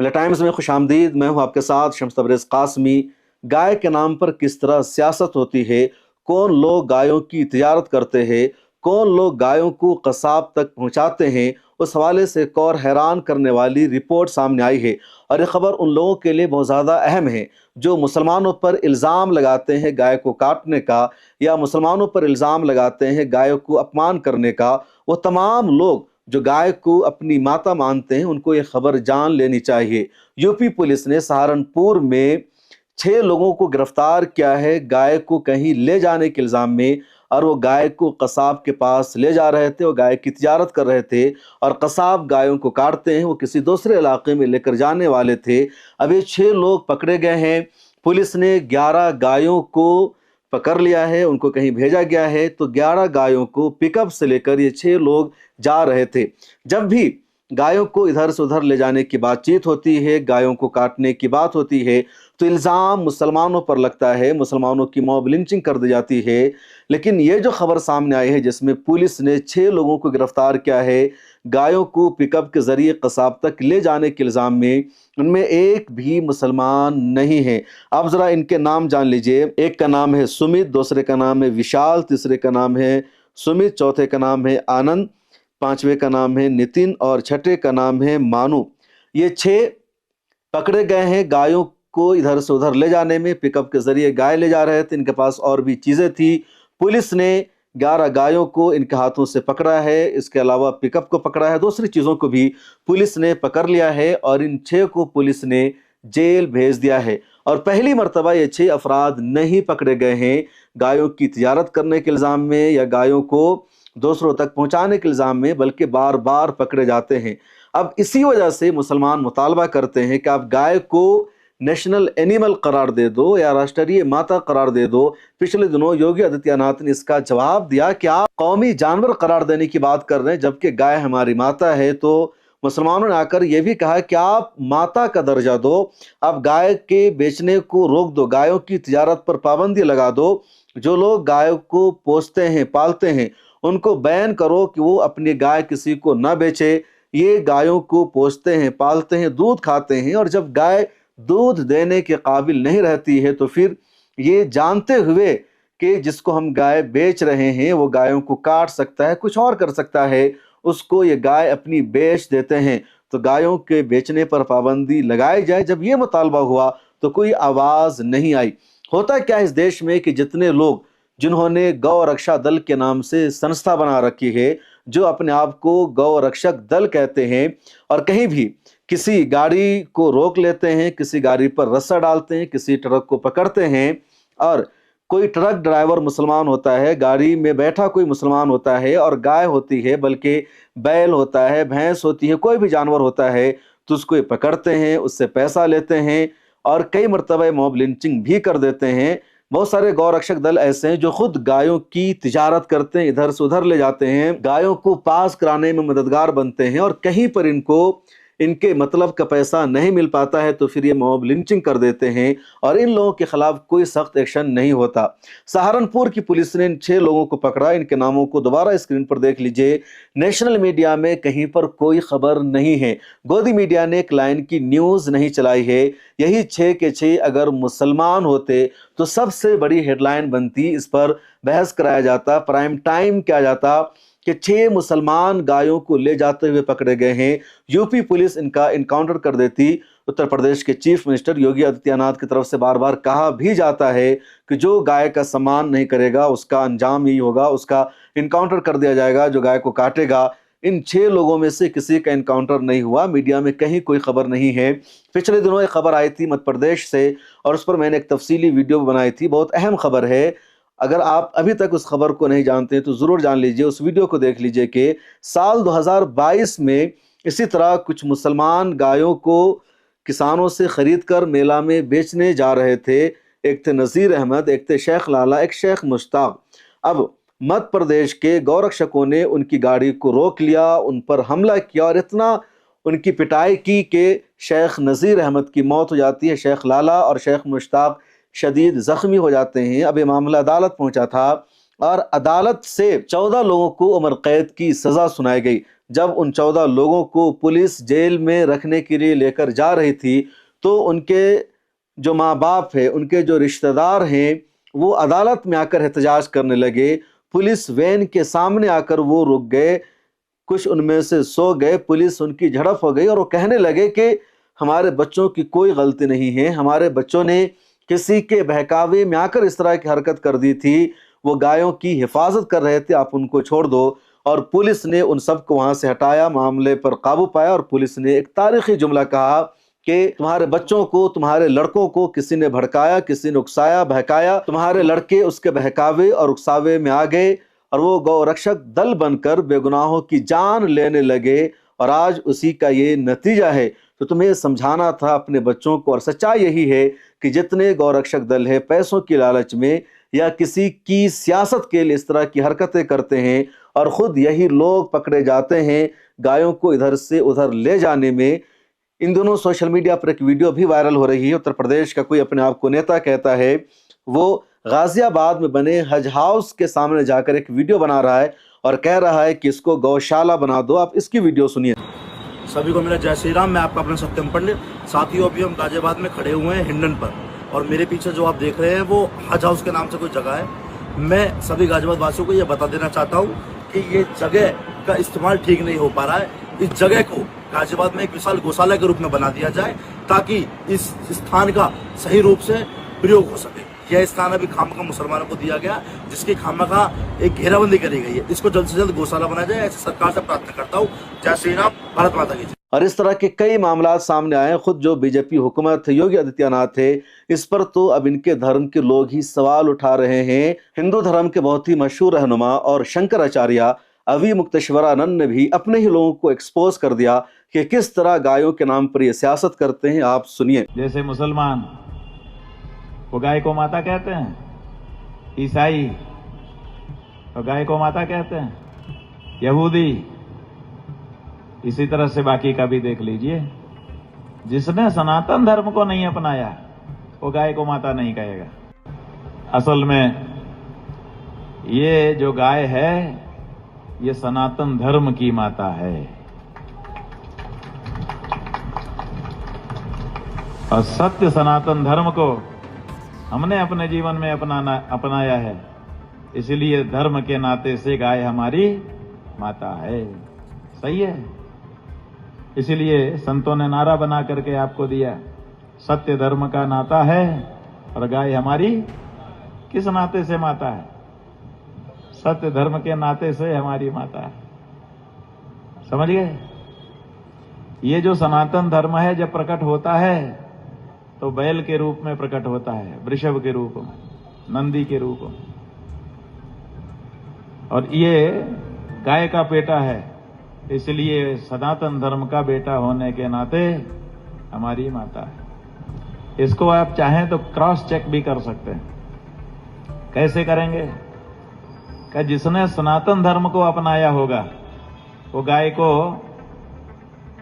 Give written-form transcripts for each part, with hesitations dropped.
मिला टाइम्स में खुशामदीद। मैं हूं आपके साथ शम्स तबरेज़ कासमी। गाय के नाम पर किस तरह सियासत होती है, कौन लोग गायों की तिजारत करते हैं, कौन लोग गायों को कसाब तक पहुंचाते हैं, उस हवाले से एक और हैरान करने वाली रिपोर्ट सामने आई है। और ये खबर उन लोगों के लिए बहुत ज़्यादा अहम है जो मुसलमानों पर इल्ज़ाम लगाते हैं गाय को काटने का, या मुसलमानों पर इल्ज़ाम लगाते हैं गायों को अपमान करने का। वो तमाम लोग जो गाय को अपनी माता मानते हैं, उनको ये खबर जान लेनी चाहिए। यूपी पुलिस ने सहारनपुर में 6 लोगों को गिरफ्तार किया है गाय को कहीं ले जाने के इल्ज़ाम में। और वो गाय को कसाब के पास ले जा रहे थे, वो गाय की तिजारत कर रहे थे, और कसाब गायों को काटते हैं, वो किसी दूसरे इलाके में लेकर जाने वाले थे। अब ये 6 लोग पकड़े गए हैं। पुलिस ने 11 गायों को पकड़ लिया है, उनको कहीं भेजा गया है। तो 11 गायों को पिकअप से लेकर ये 6 लोग जा रहे थे। जब भी गायों को इधर से उधर ले जाने की बातचीत होती है, गायों को काटने की बात होती है, तो इल्ज़ाम मुसलमानों पर लगता है, मुसलमानों की मॉब लिंचिंग कर दी जाती है। लेकिन ये जो खबर सामने आई है जिसमें पुलिस ने 6 लोगों को गिरफ्तार किया है गायों को पिकअप के जरिए कसाब तक ले जाने के इल्ज़ाम में, उनमें एक भी मुसलमान नहीं है। आप ज़रा इनके नाम जान लीजिए। एक का नाम है सुमित, दूसरे का नाम है विशाल, तीसरे का नाम है सुमित, चौथे का नाम है आनंद, पांचवे का नाम है नितिन और छठे का नाम है मानू। ये 6 पकड़े गए हैं गायों को इधर से उधर ले जाने में। पिकअप के जरिए गाय ले जा रहे थे, इनके पास और भी चीजें थी। पुलिस ने 11 गायों को इनके हाथों से पकड़ा है, इसके अलावा पिकअप को पकड़ा है, दूसरी चीजों को भी पुलिस ने पकड़ लिया है। और इन 6 को पुलिस ने जेल भेज दिया है। और पहली मर्तबा ये 6 अफराद नहीं पकड़े गए हैं गायों की तिजारत करने के इल्ज़ाम में या गायों को दूसरों तक पहुंचाने के इल्ज़ाम में, बल्कि बार बार पकड़े जाते हैं। अब इसी वजह से मुसलमान मुतालबा करते हैं कि आप गाय को नेशनल एनिमल करार दे दो या राष्ट्रीय माता करार दे दो। पिछले दिनों योगी आदित्यनाथ ने इसका जवाब दिया कि आप कौमी जानवर करार देने की बात कर रहे हैं, जबकि गाय हमारी माता है। तो मुसलमानों ने आकर यह भी कहा कि आप माता का दर्जा दो, आप गाय के बेचने को रोक दो, गायों की तिजारत पर पाबंदी लगा दो। जो लोग गाय को पोसते हैं, पालते हैं, उनको बैन करो कि वो अपनी गाय किसी को ना बेचे। ये गायों को पोसते हैं, पालते हैं, दूध खाते हैं, और जब गाय दूध देने के काबिल नहीं रहती है तो फिर ये जानते हुए कि जिसको हम गाय बेच रहे हैं वो गायों को काट सकता है, कुछ और कर सकता है, उसको ये गाय अपनी बेच देते हैं। तो गायों के बेचने पर पाबंदी लगाई जाए। जब ये मुतालबा हुआ तो कोई आवाज़ नहीं आई। होता क्या है इस देश में कि जितने लोग जिन्होंने गौ रक्षा दल के नाम से संस्था बना रखी है, जो अपने आप को गौ रक्षक दल कहते हैं, और कहीं भी किसी गाड़ी को रोक लेते हैं, किसी गाड़ी पर रस्सा डालते हैं, किसी ट्रक को पकड़ते हैं, और कोई ट्रक ड्राइवर मुसलमान होता है, गाड़ी में बैठा कोई मुसलमान होता है, और गाय होती है, बल्कि बैल होता है, भैंस होती है, कोई भी जानवर होता है, तो उसको ये पकड़ते हैं, उससे पैसा लेते हैं, और कई मरतबा मॉब लिंचिंग भी कर देते हैं। बहुत सारे गौ रक्षक दल ऐसे हैं जो खुद गायों की तिजारत करते हैं, इधर से उधर ले जाते हैं, गायों को पास कराने में मददगार बनते हैं, और कहीं पर इनको इनके मतलब का पैसा नहीं मिल पाता है तो फिर ये मॉब लिंचिंग कर देते हैं, और इन लोगों के खिलाफ कोई सख्त एक्शन नहीं होता। सहारनपुर की पुलिस ने इन 6 लोगों को पकड़ा। इनके नामों को दोबारा स्क्रीन पर देख लीजिए। नेशनल मीडिया में कहीं पर कोई खबर नहीं है, गोदी मीडिया ने एक लाइन की न्यूज नहीं चलाई है। यही 6 के 6 अगर मुसलमान होते तो सबसे बड़ी हेडलाइन बनती, इस पर बहस कराया जाता, प्राइम टाइम किया जाता कि 6 मुसलमान गायों को ले जाते हुए पकड़े गए हैं। यूपी पुलिस इनका इनकाउंटर कर देती। उत्तर प्रदेश के चीफ मिनिस्टर योगी आदित्यनाथ की तरफ से बार बार कहा भी जाता है कि जो गाय का सम्मान नहीं करेगा उसका अंजाम यही होगा, उसका इनकाउंटर कर दिया जाएगा, जो गाय को काटेगा। इन 6 लोगों में से किसी का इनकाउंटर नहीं हुआ। मीडिया में कहीं कोई खबर नहीं है। पिछले दिनों एक खबर आई थी मध्य प्रदेश से, और उस पर मैंने एक तफसीली वीडियो बनाई थी। बहुत अहम खबर है। अगर आप अभी तक उस खबर को नहीं जानते तो ज़रूर जान लीजिए, उस वीडियो को देख लीजिए कि साल 2022 में इसी तरह कुछ मुसलमान गायों को किसानों से ख़रीद कर मेला में बेचने जा रहे थे। एक थे नज़ीर अहमद, एक थे शेख लाला, एक शेख मुश्ताक। अब मध्य प्रदेश के गौरक्षकों ने उनकी गाड़ी को रोक लिया, उन पर हमला किया, और इतना उनकी पिटाई की कि शेख नज़ीर अहमद की मौत हो जाती है। शेख लाला और शेख मुश्ताक शदीद ज़ख्मी हो जाते हैं। अब ये मामला अदालत पहुंचा था, और अदालत से 14 लोगों को उम्र कैद की सज़ा सुनाई गई, जब उन 14 लोगों को पुलिस जेल में रखने के लिए लेकर जा रही थी तो उनके जो माँ बाप है, उनके जो रिश्तेदार हैं, वो अदालत में आकर एहतजाज करने लगे। पुलिस वैन के सामने आकर वो रुक गए, कुछ उनमें से सो गए, पुलिस उनकी झड़प हो गई और वो कहने लगे कि हमारे बच्चों की कोई गलती नहीं है, हमारे बच्चों ने किसी के बहकावे में आकर इस तरह की हरकत कर दी थी, वो गायों की हिफाजत कर रहे थे, आप उनको छोड़ दो। और पुलिस ने उन सबको वहां से हटाया, मामले पर काबू पाया और पुलिस ने एक तारीखी जुमला कहा कि तुम्हारे बच्चों को, तुम्हारे लड़कों को किसी ने भड़काया, किसी ने उकसाया, बहकाया, तुम्हारे लड़के उसके बहकावे और उकसावे में आ गए और वो गौ रक्षक दल बनकर बेगुनाहों की जान लेने लगे और आज उसी का ये नतीजा है। तो तुम्हें समझाना था अपने बच्चों को। और सच्चाई यही है कि जितने गौ रक्षक दल है पैसों की लालच में या किसी की सियासत के लिए इस तरह की हरकतें करते हैं और खुद यही लोग पकड़े जाते हैं गायों को इधर से उधर ले जाने में। इन दोनों सोशल मीडिया पर एक वीडियो भी वायरल हो रही है। उत्तर प्रदेश का कोई अपने आप को नेता कहता है, वो गाजियाबाद में बने हज हाउस के सामने जाकर एक वीडियो बना रहा है और कह रहा है कि इसको गौशाला बना दो। आप इसकी वीडियो सुनिए। सभी को मेरा जय श्री राम। मैं आपका अपना सत्यम पंडित। साथियों, अभी हम गाजियाबाद में खड़े हुए हैं हिंडन पर और मेरे पीछे जो आप देख रहे हैं वो हज हाउस के नाम से कोई जगह है। मैं सभी गाजियाबाद वासियों को ये बता देना चाहता हूँ कि ये जगह का इस्तेमाल ठीक नहीं हो पा रहा है। इस जगह को गाजियाबाद में एक विशाल गौशाला के रूप में बना दिया जाए ताकि इस स्थान का सही रूप से प्रयोग हो सके। यह स्थान अभी खामखा मुसलमानों को दिया गया, जिसकी खामखा एक घेराबंदी करी गई है। इसको जल्द से जल्द गौशाला बनाया जाए, ऐसे सरकार से प्रार्थना करता हूँ। जय श्री राम, भारत माता की जय। और इस तरह के कई मामला सामने आए। खुद जो बीजेपी हुकूमत है, योगी आदित्यनाथ है, इस पर तो अब इनके धर्म के लोग ही सवाल उठा रहे हैं। हिंदू धर्म के बहुत ही मशहूर रहनुमा और शंकराचार्य अवी मुक्तेश्वरानंद ने भी अपने ही लोगों को एक्सपोज कर दिया कि किस तरह गायों के नाम पर ये सियासत करते हैं। आप सुनिए। जैसे मुसलमान वो गाय को माता कहते हैं, ईसाई तो गाय को माता कहते हैं, यहूदी इसी तरह से बाकी का भी देख लीजिए। जिसने सनातन धर्म को नहीं अपनाया वो गाय को माता नहीं कहेगा। असल में ये जो गाय है ये सनातन धर्म की माता है और सत्य सनातन धर्म को हमने अपने जीवन में अपनाया है, इसलिए धर्म के नाते से गाय हमारी माता है। सही है। इसलिए संतों ने नारा बना करके आपको दिया, सत्य धर्म का नाता है और गाय हमारी किस नाते से माता है? सत्य धर्म के नाते से हमारी माता है। समझ गए? ये जो सनातन धर्म है जब प्रकट होता है तो बैल के रूप में प्रकट होता है, वृषभ के रूप में, नंदी के रूप में, और ये गाय का बेटा है, इसलिए सनातन धर्म का बेटा होने के नाते हमारी माता है। इसको आप चाहें तो क्रॉस चेक भी कर सकते हैं। कैसे करेंगे? कि जिसने सनातन धर्म को अपनाया होगा वो गाय को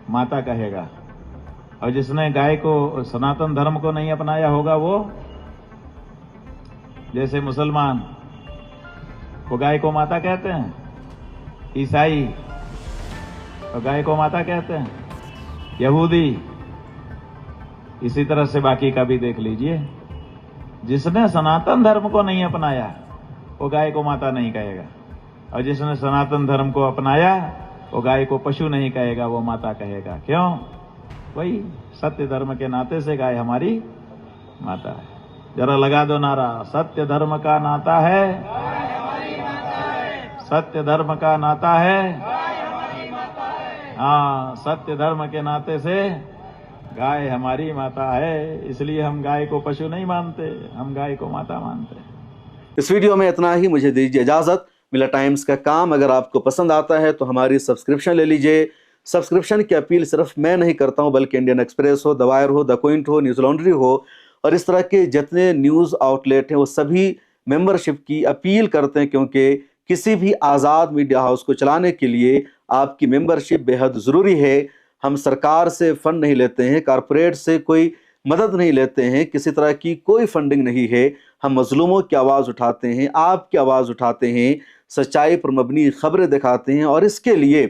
माता कहेगा और जिसने गाय को सनातन धर्म को नहीं अपनाया होगा वो, जैसे मुसलमान वो गाय को माता कहते हैं, ईसाई तो गाय को माता कहते हैं, यहूदी इसी तरह से बाकी का भी देख लीजिए। जिसने सनातन धर्म को नहीं अपनाया वो गाय को माता नहीं कहेगा और जिसने सनातन धर्म को अपनाया वो गाय को पशु नहीं कहेगा, वो माता कहेगा। क्यों? वही सत्य धर्म के नाते से गाय हमारी माता है। जरा लगा दो नारा, सत्य धर्म का नाता है, सत्य धर्म का नाता है। हाँ, सत्य धर्म के नाते से गाय हमारी माता है, इसलिए हम गाय को पशु नहीं मानते, हम गाय को माता मानते हैं। इस वीडियो में इतना ही। मुझे दीजिए इजाजत। मिला टाइम्स का काम अगर आपको पसंद आता है तो हमारी सब्सक्रिप्शन ले लीजिए। सब्सक्रिप्शन की अपील सिर्फ मैं नहीं करता हूं, बल्कि इंडियन एक्सप्रेस हो, द वायर हो, द क्विंट हो, न्यूज़ लॉन्ड्री हो और इस तरह के जितने न्यूज़ आउटलेट हैं वो सभी मेंबरशिप की अपील करते हैं, क्योंकि किसी भी आज़ाद मीडिया हाउस को चलाने के लिए आपकी मेंबरशिप बेहद ज़रूरी है। हम सरकार से फंड नहीं लेते हैं, कारपोरेट से कोई मदद नहीं लेते हैं, किसी तरह की कोई फंडिंग नहीं है। हम मजलूमों की आवाज़ उठाते हैं, आपकी आवाज़ उठाते हैं, सच्चाई पर मबनी खबरें दिखाते हैं और इसके लिए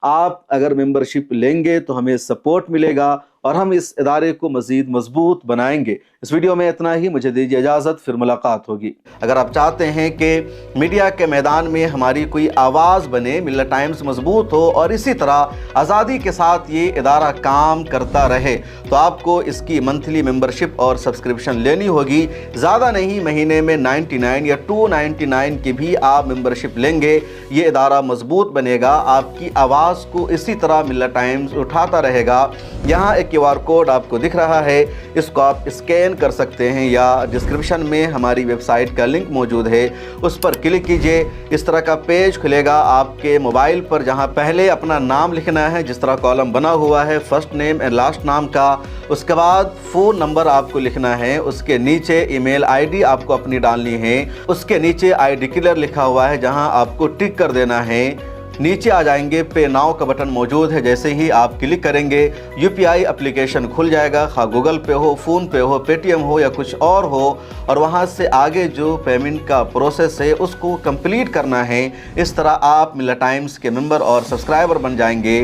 आप अगर मेंबरशिप लेंगे तो हमें सपोर्ट मिलेगा और हम इस इदारे को मज़ीद मजबूत बनाएंगे। इस वीडियो में इतना ही, मुझे दीजिए इजाज़त, फिर मुलाकात होगी। अगर आप चाहते हैं कि मीडिया के मैदान में हमारी कोई आवाज़ बने, मिल्लत टाइम्स मजबूत हो और इसी तरह आज़ादी के साथ ये इदारा काम करता रहे, तो आपको इसकी मंथली मेंबरशिप और सब्सक्रिप्शन लेनी होगी। ज़्यादा नहीं, महीने में 99 या 299 की भी आप मेंबरशिप लेंगे, ये इदारा मजबूत बनेगा। आपकी आवाज़ को इसी तरह मिल्लत टाइम्स उठाता रहेगा। यहाँ एक QR कोड आपको दिख रहा है, इसको आप स्कैन कर सकते हैं या डिस्क्रिप्शन में हमारी वेबसाइट का लिंक मौजूद है, उस पर क्लिक कीजिए। इस तरह का पेज खुलेगा आपके मोबाइल पर, जहां पहले अपना नाम लिखना है, जिस तरह कॉलम बना हुआ है फर्स्ट नेम एंड लास्ट नाम का। उसके बाद फ़ोन नंबर आपको लिखना है, उसके नीचे ईमेल ID आपको अपनी डालनी है, उसके नीचे आई डिक्लेयर लिखा हुआ है जहां आपको टिक कर देना है। नीचे आ जाएंगे, पे नाउ का बटन मौजूद है, जैसे ही आप क्लिक करेंगे UPI एप्लीकेशन खुल जाएगा, खा गूगल पे हो, फ़ोन पे हो, पेटीएम हो या कुछ और हो, और वहां से आगे जो पेमेंट का प्रोसेस है उसको कंप्लीट करना है। इस तरह आप मिल्लत टाइम्स के मेंबर और सब्सक्राइबर बन जाएंगे।